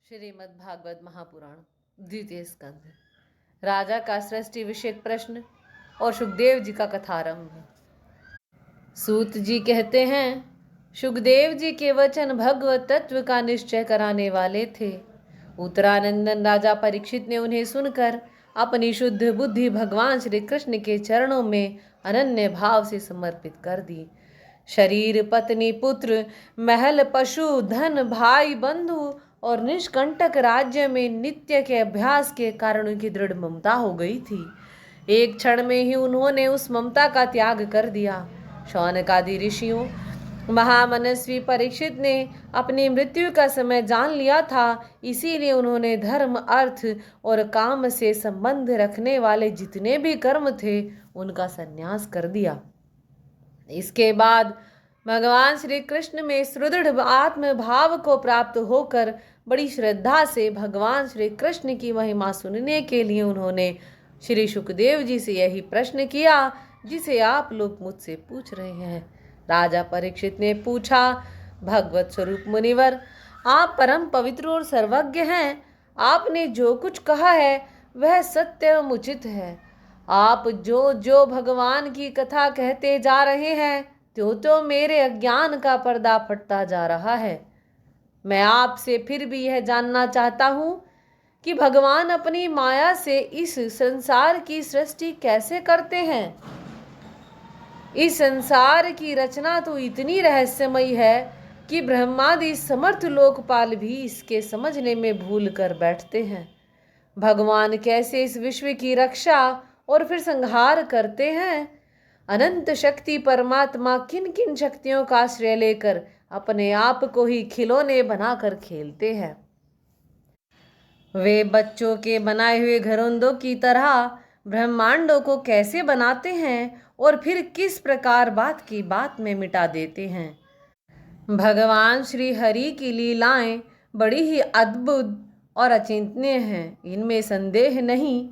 श्रीमद् भागवत महापुराण द्वितीय स्कंध। राजा का सृष्टि विषयक प्रश्न और सुखदेव जी का कथारंभ। सूत जी कहते हैं, सुखदेव जी के वचन भगवत तत्व का निश्चय कराने वाले थे। उत्तरानंदन राजा परीक्षित ने उन्हें सुनकर अपनी शुद्ध बुद्धि भगवान श्री कृष्ण के चरणों में अनन्य भाव से समर्पित कर दी। शरीर, पत्नी, पुत्र, महल, पशु, धन, भाई, बंधु और निष्कंटक राज्य में नित्य के अभ्यास के कारण उनकी दृढ़ ममता हो गई थी। एक क्षण में ही उन्होंने उस ममता का त्याग कर दिया। शौनकादि ऋषियों, महामनस्वी परीक्षित ने अपनी मृत्यु का समय जान लिया था, इसीलिए उन्होंने धर्म, अर्थ और काम से संबंध रखने वाले जितने भी कर्म थे उनका संन्यास कर दिया। इसके बाद भगवान श्री कृष्ण में सुदृढ़ आत्म भाव को प्राप्त होकर बड़ी श्रद्धा से भगवान श्री कृष्ण की महिमा सुनने के लिए उन्होंने श्री सुखदेव जी से यही प्रश्न किया जिसे आप लोग मुझसे पूछ रहे हैं। राजा परीक्षित ने पूछा, भगवत स्वरूप मुनिवर, आप परम पवित्र और सर्वज्ञ हैं। आपने जो कुछ कहा है वह सत्य एवं उचित है। आप जो जो भगवान की कथा कहते जा रहे हैं त्यों तो मेरे अज्ञान का पर्दा फटता जा रहा है। मैं आपसे फिर भी यह जानना चाहता हूँ कि भगवान अपनी माया से इस संसार की सृष्टि कैसे करते हैं। इस संसार की रचना तो इतनी रहस्यमयी है कि ब्रह्मादि समर्थ लोकपाल भी इसके समझने में भूल कर बैठते हैं। भगवान कैसे इस विश्व की रक्षा और फिर संहार करते हैं। अनंत शक्ति परमात्मा किन किन शक्तियों का आश्रय लेकर अपने आप को ही खिलौने बनाकर खेलते हैं। वे बच्चों के बनाए हुए घरौंदों की तरह ब्रह्मांडों को कैसे बनाते हैं और फिर किस प्रकार बात की बात में मिटा देते हैं। भगवान श्री हरि की लीलाएं बड़ी ही अद्भुत और अचिंतनीय हैं। इनमें संदेह नहीं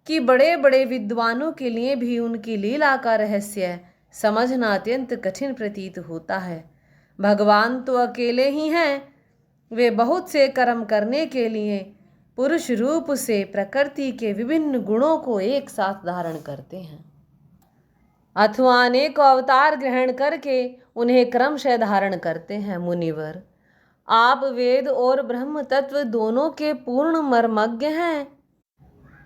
कि बड़े बड़े विद्वानों के लिए भी उनकी लीला का रहस्य समझना अत्यंत कठिन प्रतीत होता है। भगवान तो अकेले ही हैं। वे बहुत से कर्म करने के लिए पुरुष रूप से प्रकृति के विभिन्न गुणों को एक साथ धारण करते हैं अथवा अनेक अवतार ग्रहण करके उन्हें क्रमशः धारण करते हैं। मुनिवर, आप वेद और ब्रह्म तत्व दोनों के पूर्ण मर्मज्ञ हैं,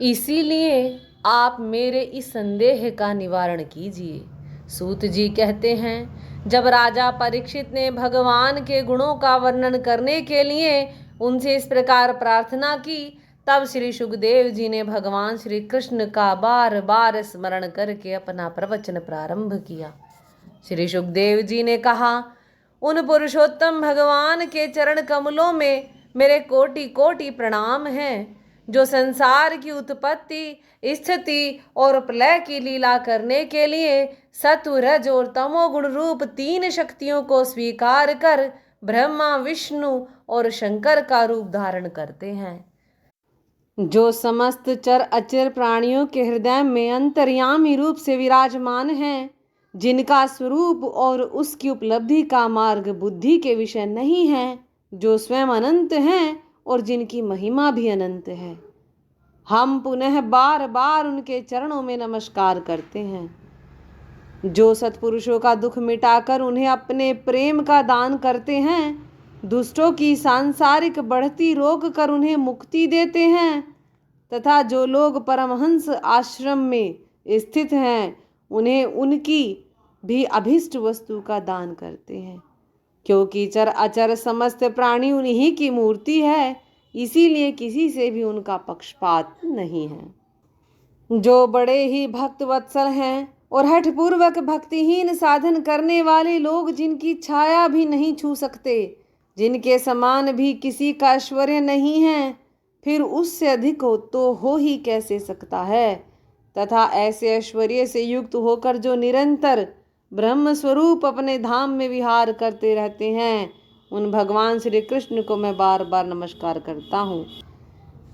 इसीलिए आप मेरे इस संदेह का निवारण कीजिए। सूत जी कहते हैं, जब राजा परीक्षित ने भगवान के गुणों का वर्णन करने के लिए उनसे इस प्रकार प्रार्थना की, तब श्री सुखदेव जी ने भगवान श्री कृष्ण का बार बार स्मरण करके अपना प्रवचन प्रारंभ किया। श्री सुखदेव जी ने कहा, उन पुरुषोत्तम भगवान के चरण कमलों में मेरे कोटि कोटि प्रणाम हैं, जो संसार की उत्पत्ति, स्थिति और प्रलय की लीला करने के लिए सत्व, रज और तमोगुण रूप तीन शक्तियों को स्वीकार कर ब्रह्मा, विष्णु और शंकर का रूप धारण करते हैं, जो समस्त चर अचर प्राणियों के हृदय में अंतर्यामी रूप से विराजमान हैं, जिनका स्वरूप और उसकी उपलब्धि का मार्ग बुद्धि के विषय नहीं है, जो स्वयं अनंत हैं और जिनकी महिमा भी अनंत है। हम पुनः बार बार उनके चरणों में नमस्कार करते हैं, जो सत्पुरुषों का दुख मिटाकर उन्हें अपने प्रेम का दान करते हैं, दुष्टों की सांसारिक बढ़ती रोक कर उन्हें मुक्ति देते हैं, तथा जो लोग परमहंस आश्रम में स्थित हैं उन्हें उनकी भी अभिष्ट वस्तु का दान करते हैं। क्योंकि चर अचर समस्त प्राणी उन्हीं की मूर्ति है, इसीलिए किसी से भी उनका पक्षपात नहीं है। जो बड़े ही भक्त वत्सल हैं और हठपूर्वक भक्तिहीन साधन करने वाले लोग जिनकी छाया भी नहीं छू सकते, जिनके समान भी किसी का ऐश्वर्य नहीं है, फिर उससे अधिक हो ही कैसे सकता है। तथा ऐसे ऐश्वर्य से युक्त होकर जो निरंतर ब्रह्म स्वरूप अपने धाम में विहार करते रहते हैं, उन भगवान श्री कृष्ण को मैं बार बार नमस्कार करता हूँ,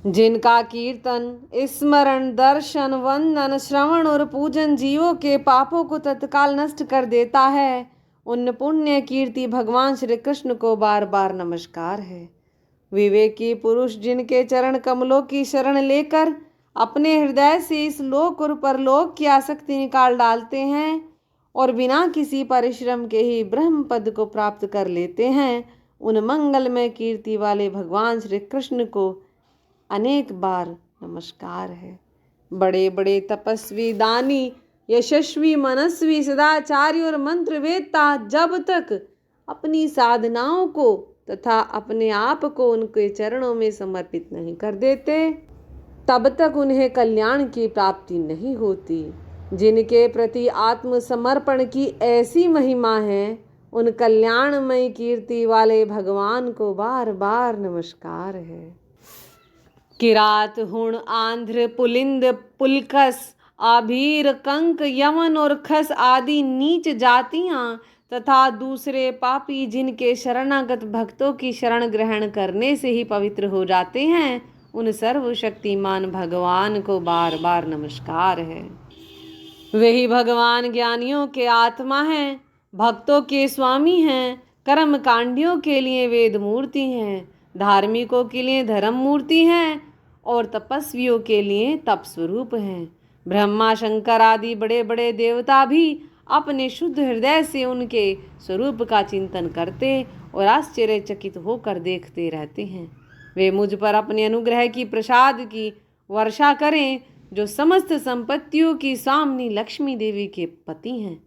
जिनका कीर्तन, स्मरण, दर्शन, वंदन, श्रवण और पूजन जीवों के पापों को तत्काल नष्ट कर देता है। उन पुण्य कीर्ति भगवान श्री कृष्ण को बार बार नमस्कार है। विवेकी पुरुष जिनके चरण कमलों की शरण लेकर अपने हृदय से इस लोक और परलोक की आसक्ति निकाल डालते हैं और बिना किसी परिश्रम के ही ब्रह्म पद को प्राप्त कर लेते हैं, उन मंगलमय कीर्ति वाले भगवान श्री कृष्ण को अनेक बार नमस्कार है। बड़े बड़े तपस्वी, दानी, यशस्वी, मनस्वी, सदाचारी और मंत्रवेत्ता जब तक अपनी साधनाओं को तथा अपने आप को उनके चरणों में समर्पित नहीं कर देते, तब तक उन्हें कल्याण की प्राप्ति नहीं होती। जिनके प्रति आत्मसमर्पण की ऐसी महिमा है, उन कल्याणमयी कीर्ति वाले भगवान को बार बार नमस्कार है। किरात, हुण, आंध्र, पुलिंद, पुलकस, आभीर, कंक, यमन और खस आदि नीच जातियां तथा दूसरे पापी जिनके शरणागत भक्तों की शरण ग्रहण करने से ही पवित्र हो जाते हैं, उन सर्वशक्तिमान भगवान को बार बार नमस्कार है। वही भगवान ज्ञानियों के आत्मा हैं, भक्तों के स्वामी हैं, कर्म कांडियों के लिए वेद मूर्ति हैं, धार्मिकों के लिए धर्म मूर्ति हैं और तपस्वियों के लिए तप स्वरूप हैं। ब्रह्मा, शंकर आदि बड़े बड़े देवता भी अपने शुद्ध हृदय से उनके स्वरूप का चिंतन करते और आश्चर्यचकित होकर देखते रहते हैं। वे मुझ पर अपने अनुग्रह की प्रसाद की वर्षा करें, जो समस्त संपत्तियों की स्वामिनी लक्ष्मी देवी के पति हैं,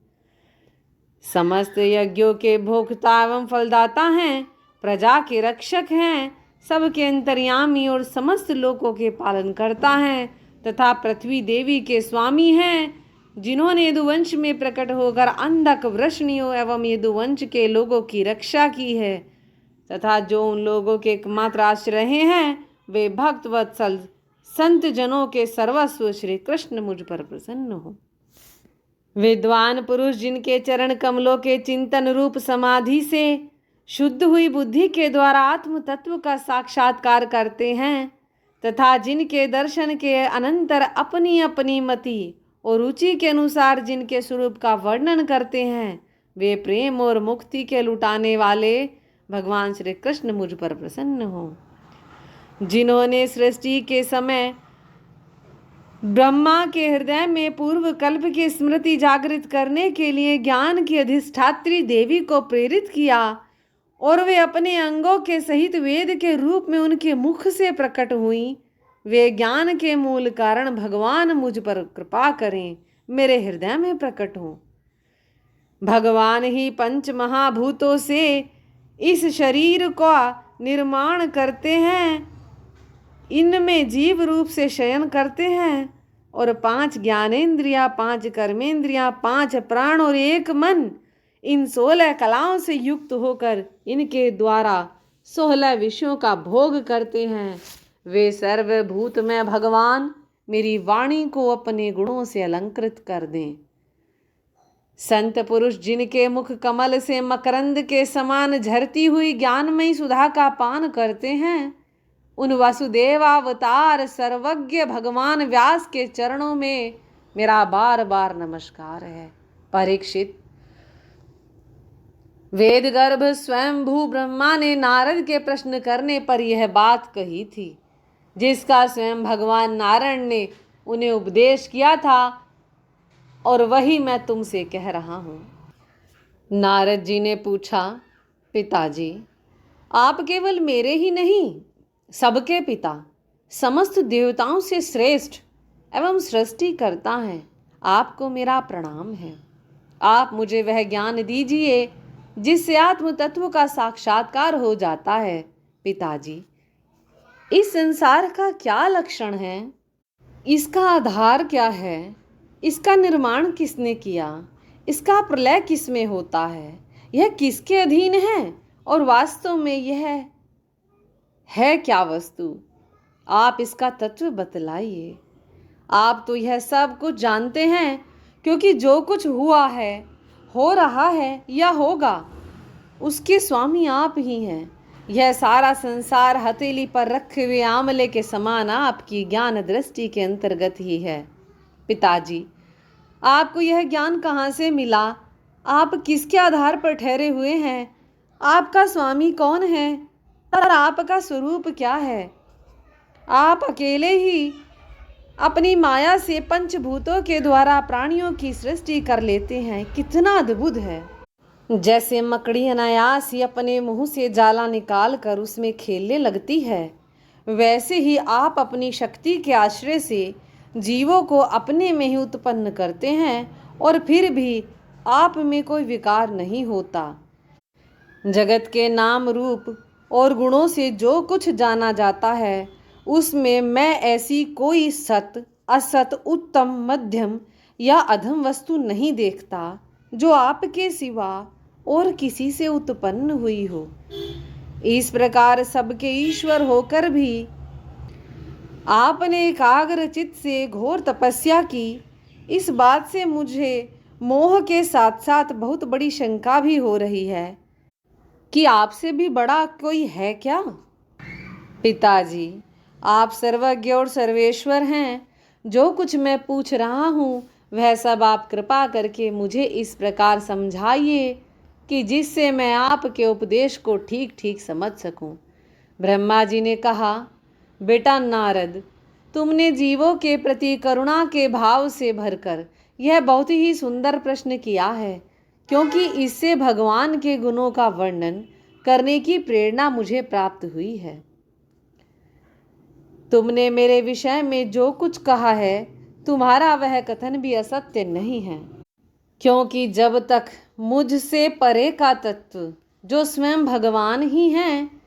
समस्त यज्ञों के भोक्ता एवं फलदाता हैं, प्रजा के रक्षक हैं, सबके अंतर्यामी और समस्त लोकों के पालन करता है तथा पृथ्वी देवी के स्वामी हैं, जिन्होंने यदुवंश में प्रकट होकर अंधक, वृष्णियों एवं यदुवंश के लोगों की रक्षा की है तथा जो उन लोगों के एकमात्र आश्रय हैं, वे भक्त वत्सल संत जनों के सर्वस्व श्री कृष्ण मुझ पर प्रसन्न हो। विद्वान पुरुष जिनके चरण कमलों के चिंतन रूप समाधि से शुद्ध हुई बुद्धि के द्वारा आत्म तत्व का साक्षात्कार करते हैं तथा जिनके दर्शन के अनंतर अपनी अपनी मति और रुचि के अनुसार जिनके स्वरूप का वर्णन करते हैं, वे प्रेम और मुक्ति के लुटाने वाले भगवान श्री कृष्ण मुझ पर प्रसन्न हो। जिन्होंने सृष्टि के समय ब्रह्मा के हृदय में पूर्व कल्प की स्मृति जागृत करने के लिए ज्ञान की अधिष्ठात्री देवी को प्रेरित किया और वे अपने अंगों के सहित वेद के रूप में उनके मुख से प्रकट हुई, वे ज्ञान के मूल कारण भगवान मुझ पर कृपा करें, मेरे हृदय में प्रकट हों। भगवान ही पंच महाभूतों से इस शरीर का निर्माण करते हैं, इनमें जीव रूप से शयन करते हैं और 5 ज्ञानेंद्रियां, 5 कर्मेंद्रियां, 5 प्राण और 1 मन, इन 16 कलाओं से युक्त होकर इनके द्वारा 16 विषयों का भोग करते हैं। वे सर्वभूतमय भगवान मेरी वाणी को अपने गुणों से अलंकृत कर दें। संत पुरुष जिनके मुख कमल से मकरंद के समान झरती हुई ज्ञानमयी सुधा का पान करते हैं, उन वासुदेवावतार सर्वज्ञ भगवान व्यास के चरणों में मेरा बार बार नमस्कार है। परीक्षित, वेद गर्भ स्वयंभू ब्रह्मा ने नारद के प्रश्न करने पर यह बात कही थी, जिसका स्वयं भगवान नारायण ने उन्हें उपदेश किया था और वही मैं तुमसे कह रहा हूँ। नारद जी ने पूछा, पिताजी, आप केवल मेरे ही नहीं, सबके पिता, समस्त देवताओं से श्रेष्ठ एवं सृष्टि करता हैं, आपको मेरा प्रणाम है। आप मुझे वह ज्ञान दीजिए जिससे आत्म तत्व का साक्षात्कार हो जाता है। पिताजी, इस संसार का क्या लक्षण है? इसका आधार क्या है? इसका निर्माण किसने किया? इसका प्रलय किसमें होता है? यह किसके अधीन है और वास्तव में यह है क्या वस्तु? आप इसका तत्व बतलाइए। आप तो यह सब कुछ जानते हैं, क्योंकि जो कुछ हुआ है, हो रहा है या होगा, उसके स्वामी आप ही हैं। यह सारा संसार हथेली पर रखे हुए आंवले के समान आपकी ज्ञान दृष्टि के अंतर्गत ही है। पिताजी, आपको यह ज्ञान कहाँ से मिला? आप किसके आधार पर ठहरे हुए हैं? आपका स्वामी कौन है? पर आपका स्वरूप क्या है? आप अकेले ही अपनी माया से पंचभूतों के द्वारा प्राणियों की सृष्टि कर लेते हैं। कितना अद्भुत है। जैसे मकड़ी अनायास ही अपने मुंह से जाला निकाल कर उसमें खेलने लगती है, वैसे ही आप अपनी शक्ति के आश्रय से जीवों को अपने में ही उत्पन्न करते हैं और फिर भी आप में कोई विकार नहीं होता। जगत के नाम रूप और गुणों से जो कुछ जाना जाता है उसमें मैं ऐसी कोई सत असत उत्तम मध्यम या अधम वस्तु नहीं देखता जो आपके सिवा और किसी से उत्पन्न हुई हो। इस प्रकार सबके ईश्वर होकर भी आपने एकाग्र चित्त से घोर तपस्या की, इस बात से मुझे मोह के साथ साथ बहुत बड़ी शंका भी हो रही है कि आपसे भी बड़ा कोई है क्या? पिताजी, आप सर्वज्ञ और सर्वेश्वर हैं। जो कुछ मैं पूछ रहा हूँ वह सब आप कृपा करके मुझे इस प्रकार समझाइए कि जिससे मैं आपके उपदेश को ठीक ठीक समझ सकूं। ब्रह्मा जी ने कहा, बेटा नारद, तुमने जीवों के प्रति करुणा के भाव से भरकर यह बहुत ही सुंदर प्रश्न किया है, क्योंकि इससे भगवान के गुणों का वर्णन करने की प्रेरणा मुझे प्राप्त हुई है। तुमने मेरे विषय में जो कुछ कहा है, तुम्हारा वह कथन भी असत्य नहीं है, क्योंकि जब तक मुझसे परे का तत्व जो स्वयं भगवान ही हैं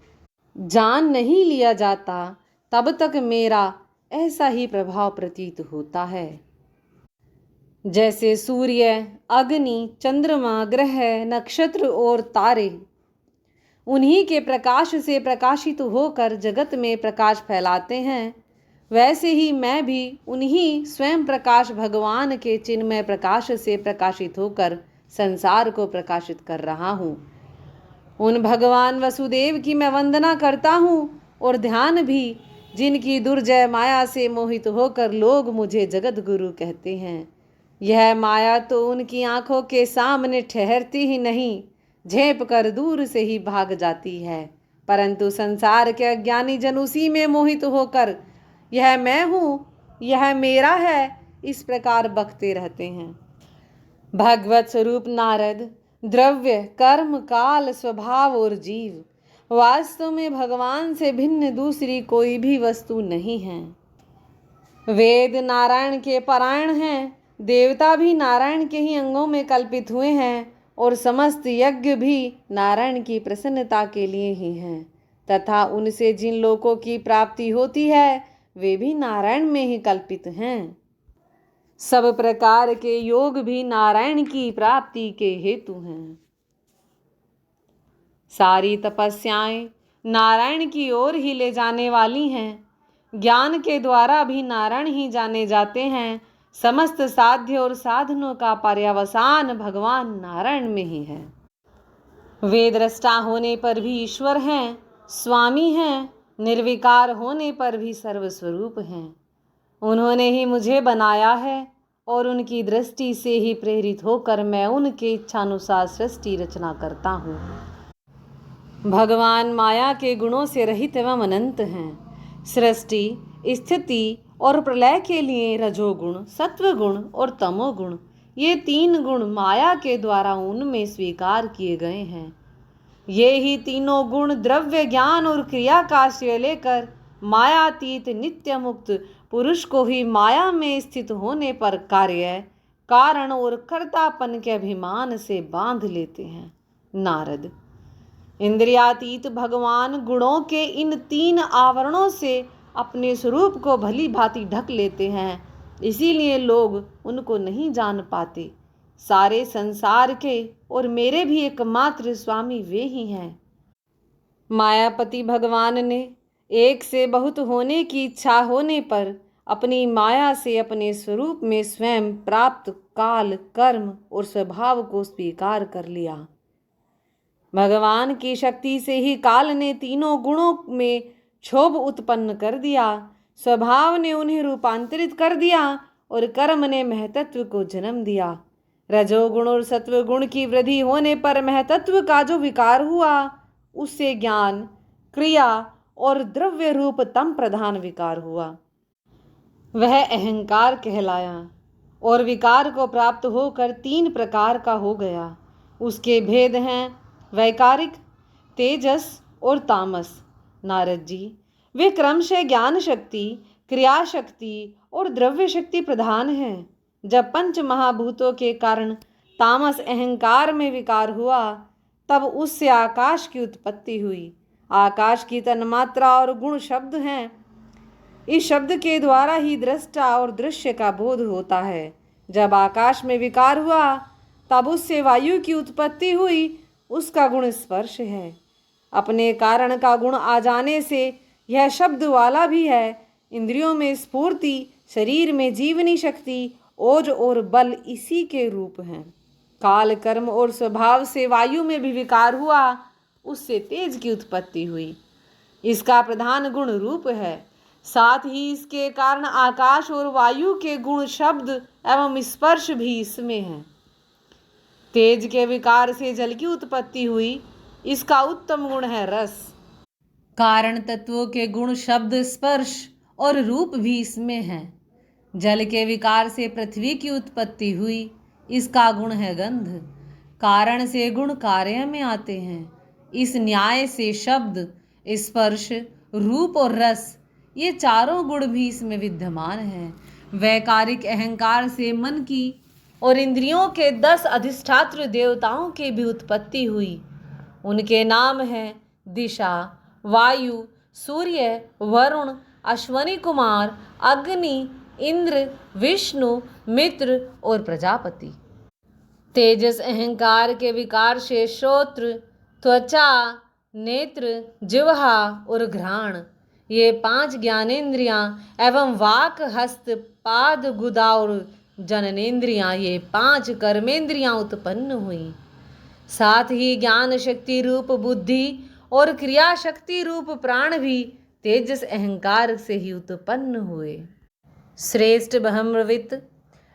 जान नहीं लिया जाता, तब तक मेरा ऐसा ही प्रभाव प्रतीत होता है। जैसे सूर्य, अग्नि, चंद्रमा, ग्रह, नक्षत्र और तारे उन्हीं के प्रकाश से प्रकाशित होकर जगत में प्रकाश फैलाते हैं, वैसे ही मैं भी उन्हीं स्वयं प्रकाश भगवान के चिन्मय प्रकाश से प्रकाशित होकर संसार को प्रकाशित कर रहा हूँ। उन भगवान वसुदेव की मैं वंदना करता हूँ और ध्यान भी, जिनकी दुर्जय माया से मोहित होकर लोग मुझे जगत गुरु कहते हैं। यह माया तो उनकी आंखों के सामने ठहरती ही नहीं, झेप कर दूर से ही भाग जाती है, परंतु संसार के अज्ञानी जन उसी में मोहित होकर यह मैं हूँ, यह मेरा है, इस प्रकार बकते रहते हैं। भगवत स्वरूप नारद, द्रव्य, कर्म, काल, स्वभाव और जीव वास्तव में भगवान से भिन्न दूसरी कोई भी वस्तु नहीं है। वेद नारायण के पारायण हैं, देवता भी नारायण के ही अंगों में कल्पित हुए हैं और समस्त यज्ञ भी नारायण की प्रसन्नता के लिए ही हैं, तथा उनसे जिन लोकों की प्राप्ति होती है वे भी नारायण में ही कल्पित हैं। सब प्रकार के योग भी नारायण की प्राप्ति के हेतु हैं। सारी तपस्याएं नारायण की ओर ही ले जाने वाली हैं। ज्ञान के द्वारा भी नारायण ही जाने जाते हैं। समस्त साध्य और साधनों का पर्यवसान भगवान नारायण में ही है। वे दृष्टा होने पर भी ईश्वर हैं, स्वामी हैं, निर्विकार होने पर भी सर्वस्वरूप हैं। उन्होंने ही मुझे बनाया है और उनकी दृष्टि से ही प्रेरित होकर मैं उनके इच्छानुसार सृष्टि रचना करता हूँ। भगवान माया के गुणों से रहित एवं अनंत हैं। सृष्टि, स्थिति और प्रलय के लिए रजोगुण, सत्वगुण और तमोगुण, ये 3 गुण माया के द्वारा उनमें स्वीकार किए गए हैं। ये ही तीनों गुण द्रव्य, ज्ञान और क्रिया का आश्रय लेकर मायातीत नित्य मुक्त पुरुष को ही माया में स्थित होने पर कार्य, कारण और कर्तापन के अभिमान से बांध लेते हैं। नारद, इंद्रियातीत भगवान गुणों के इन 3 आवरणों से अपने स्वरूप को भली भांति ढक लेते हैं, इसीलिए लोग उनको नहीं जान पाते। सारे संसार के और मेरे भी एकमात्र स्वामी वे ही हैं। मायापति भगवान ने एक से बहुत होने की इच्छा होने पर अपनी माया से अपने स्वरूप में स्वयं प्राप्त काल, कर्म और स्वभाव को स्वीकार कर लिया। भगवान की शक्ति से ही काल ने तीनों गुणों में क्षोभ उत्पन्न कर दिया, स्वभाव ने उन्हें रूपांतरित कर दिया और कर्म ने महतत्व को जन्म दिया। रजोगुण और सत्वगुण की वृद्धि होने पर महतत्व का जो विकार हुआ, उससे ज्ञान, क्रिया और द्रव्य रूप तम प्रधान विकार हुआ। वह अहंकार कहलाया और विकार को प्राप्त होकर 3 प्रकार का हो गया। उसके भेद हैं वैकारिक, तेजस और तामस। नारद जी, वे क्रमशः ज्ञान शक्ति, क्रिया शक्ति और द्रव्य शक्ति प्रधान हैं। जब 5 महाभूतों के कारण तामस अहंकार में विकार हुआ, तब उससे आकाश की उत्पत्ति हुई। आकाश की तन्मात्रा और गुण शब्द हैं। इस शब्द के द्वारा ही दृष्टा और दृश्य का बोध होता है। जब आकाश में विकार हुआ, तब उससे वायु की उत्पत्ति हुई। उसका गुण स्पर्श है। अपने कारण का गुण आ जाने से यह शब्द वाला भी है। इंद्रियों में स्फूर्ति, शरीर में जीवनी शक्ति, ओज और बल इसी के रूप हैं। काल, कर्म और स्वभाव से वायु में भी विकार हुआ, उससे तेज की उत्पत्ति हुई। इसका प्रधान गुण रूप है। साथ ही इसके कारण आकाश और वायु के गुण शब्द एवं स्पर्श भी इसमें है। तेज के विकार से जल की उत्पत्ति हुई। इसका उत्तम गुण है रस। कारण तत्वों के गुण शब्द, स्पर्श और रूप भी इसमें है। जल के विकार से पृथ्वी की उत्पत्ति हुई। इसका गुण है गंध। कारण से गुण कार्य में आते हैं। इस न्याय से शब्द, स्पर्श, रूप और रस, ये चारों गुण भी इसमें विद्यमान हैं। वैकारिक अहंकार से मन की और इंद्रियों के 10 अधिष्ठात्र देवताओं की भी उत्पत्ति हुई। उनके नाम हैं दिशा, वायु, सूर्य, वरुण, अश्वनी कुमार, अग्नि, इंद्र, विष्णु, मित्र और प्रजापति। तेजस अहंकार के विकार से श्रोत्र, त्वचा, नेत्र, जिह्वा और घ्राण, ये 5 ज्ञानेंद्रियां एवं वाक, हस्त, पाद, गुदा और जननेंद्रियां, ये 5 कर्मेंद्रियां उत्पन्न हुई। साथ ही ज्ञान शक्ति रूप बुद्धि और क्रिया शक्ति रूप प्राण भी तेजस अहंकार से ही उत्पन्न हुए। श्रेष्ठ ब्रह्मवित्,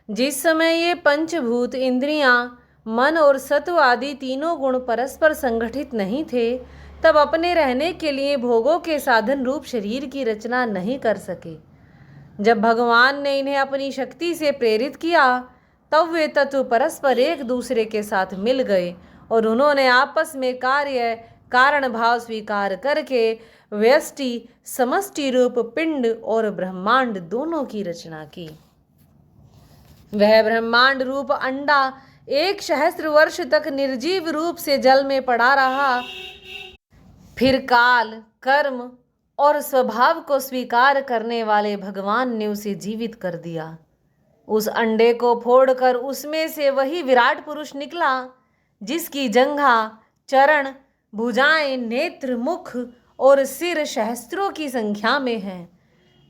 जिस समय ये पंचभूत इंद्रियां, मन और सत्व आदि तीनों गुण परस्पर संगठित नहीं थे, तब अपने रहने के लिए भोगों के साधन रूप शरीर की रचना नहीं कर सके। जब भगवान ने इन्हें अपनी शक्ति से प्रेरित किया, तब वे तत्व परस्पर एक दूसरे के साथ मिल गए और उन्होंने आपस में कार्य कारण भाव स्वीकार करके व्यष्टि समष्टि रूप पिंड और ब्रह्मांड दोनों की रचना की। वह ब्रह्मांड रूप अंडा 1 सहस्त्र वर्ष तक निर्जीव रूप से जल में पड़ा रहा। फिर काल, कर्म और स्वभाव को स्वीकार करने वाले भगवान ने उसे जीवित कर दिया। उस अंडे को फोड़कर उसमें से वही विराट पुरुष निकला, जिसकी जंघा, चरण, भुजाएं, नेत्र, मुख और सिर सहस्त्रों की संख्या में हैं।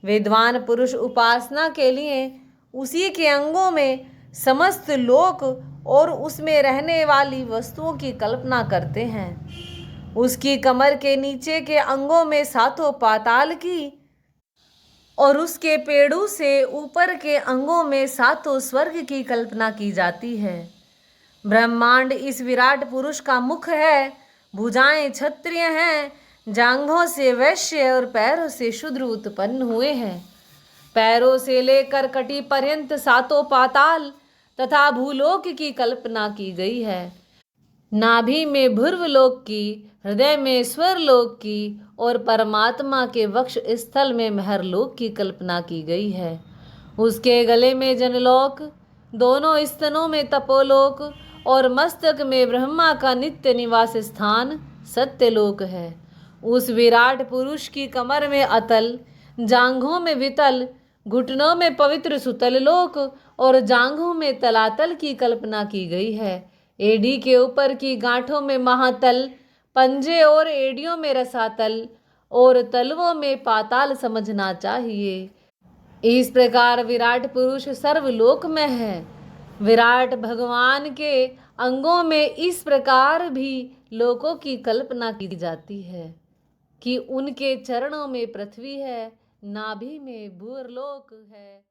विद्वान पुरुष उपासना के लिए उसी के अंगों में समस्त लोक और उसमें रहने वाली वस्तुओं की कल्पना करते हैं। उसकी कमर के नीचे के अंगों में 7 पाताल की और उसके पेड़ों से ऊपर के अंगों में 7 स्वर्ग की कल्पना की जाती है। ब्रह्मांड इस विराट पुरुष का मुख है, भुजाएं क्षत्रिय हैं, जांघों से वैश्य और पैरों से शूद्र उत्पन्न हुए हैं। पैरों से लेकर कटी पर्यंत 7 पाताल तथा भूलोक की कल्पना की गई है। नाभि में भूर्वलोक की, हृदय में स्वरलोक की और परमात्मा के वक्ष स्थल में महरलोक की कल्पना की गई है। उसके गले में जनलोक, दोनों स्तनों में तपोलोक और मस्तक में ब्रह्मा का नित्य निवास स्थान सत्यलोक है। उस विराट पुरुष की कमर में अतल, जांघों में वितल, घुटनों में पवित्र सुतल लोक और जांघों में तलातल की कल्पना की गई है। एडी के ऊपर की गांठों में महातल, पंजे और एडियों में रसातल और तलवों में पाताल समझना चाहिए। इस प्रकार विराट पुरुष सर्वलोक में है। विराट भगवान के अंगों में इस प्रकार भी लोकों की कल्पना की जाती है कि उनके चरणों में पृथ्वी है, नाभि में भूरलोक है।